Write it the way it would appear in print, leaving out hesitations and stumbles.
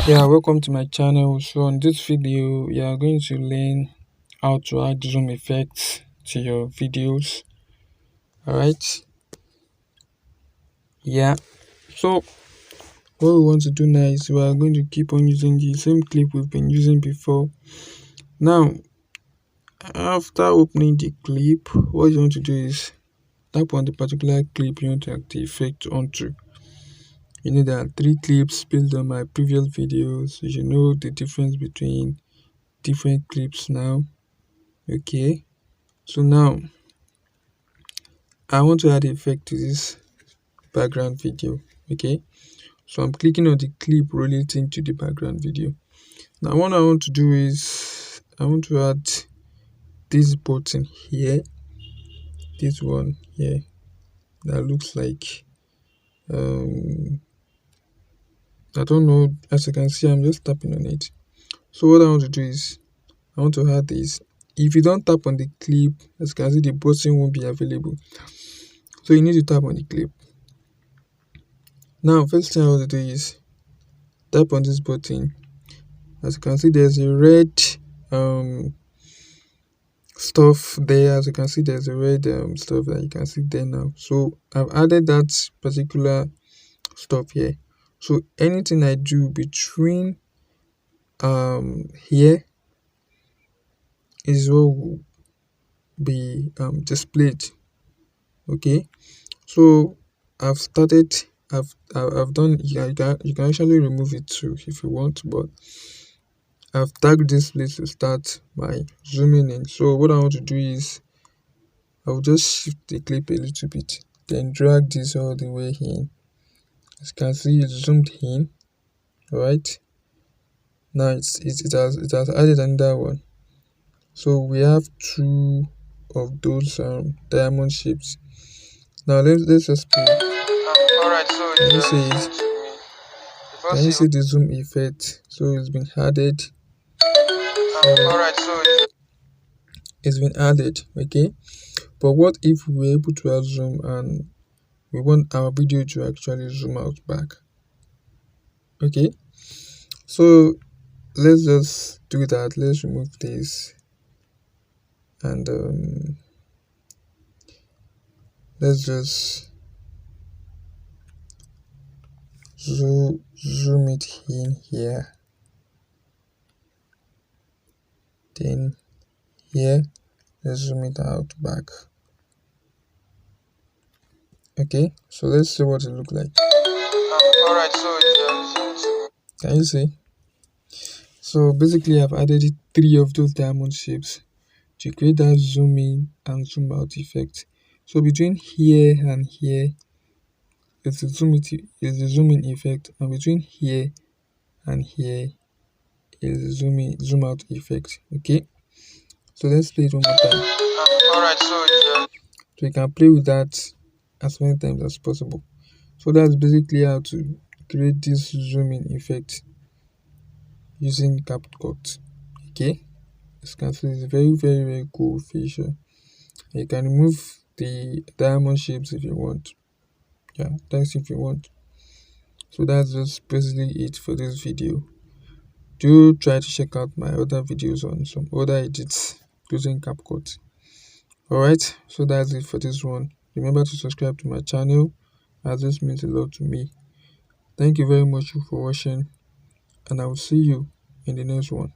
Yeah, welcome to my channel. So on this video, you are going to learn how to add zoom effects to your videos. All right. Yeah. So what we want to do now is we are going to keep on using the same clip we've been using before. Now, after opening the clip, what you want to do is tap on the particular clip you want to add the effect onto. You know there are 3 clips based on my previous videos. You should know the difference between different clips now. Okay. So now I want to add effect to this background video. Okay, so I'm clicking on the clip relating to the background video. Now what I want to do is I want to add this button here, this one here, that looks like I don't know. As you can see, I'm just tapping on it. So what I want to do is I want to add this. If you don't tap on the clip, as you can see, the button won't be available, so you need to tap on the clip. Now first thing I want to do is tap on this button. As you can see, there's a red stuff there. As you can see, there's a red stuff that you can see there now. So I've added that particular stuff here. So anything I do between here is what will be displayed. Okay, so I've started. I've done. You can actually remove it too if you want, but I've tagged this place to start by zooming in. So what I want to do is I'll just shift the clip a little bit, then drag this all the way in. As you can see, it's zoomed in. Alright. Now it has added another one. So we have 2 of those diamond shapes. Now let's just play. Alright, so Can you see the zoom effect? So it's been added. Alright, so it's been added. Okay, but what if we were able to add zoom and we want our video to actually zoom out back? Okay, so let's just do that. Let's remove this and let's just zoom it in here, then here let's zoom it out back. Okay, so let's see what it looks like. alright, so Can you see? So basically I've added 3 of those diamond shapes to create that zoom in and zoom out effect. So between here and here is the zoom in effect, and between here and here is the zoom out effect. Okay, so let's play it one more time. Alright, so So you can play with that as many times as possible. So that's basically how to create this zoom in effect using CapCut. Okay, as you can see, it's very cool feature. You can remove the diamond shapes if you want. Yeah, that's if you want. So that's just basically it for this video. Do try to check out my other videos on some other edits using CapCut. Alright, so that's it for this one. Remember to subscribe to my channel, as this means a lot to me. Thank you very much for watching, and I will see you in the next one.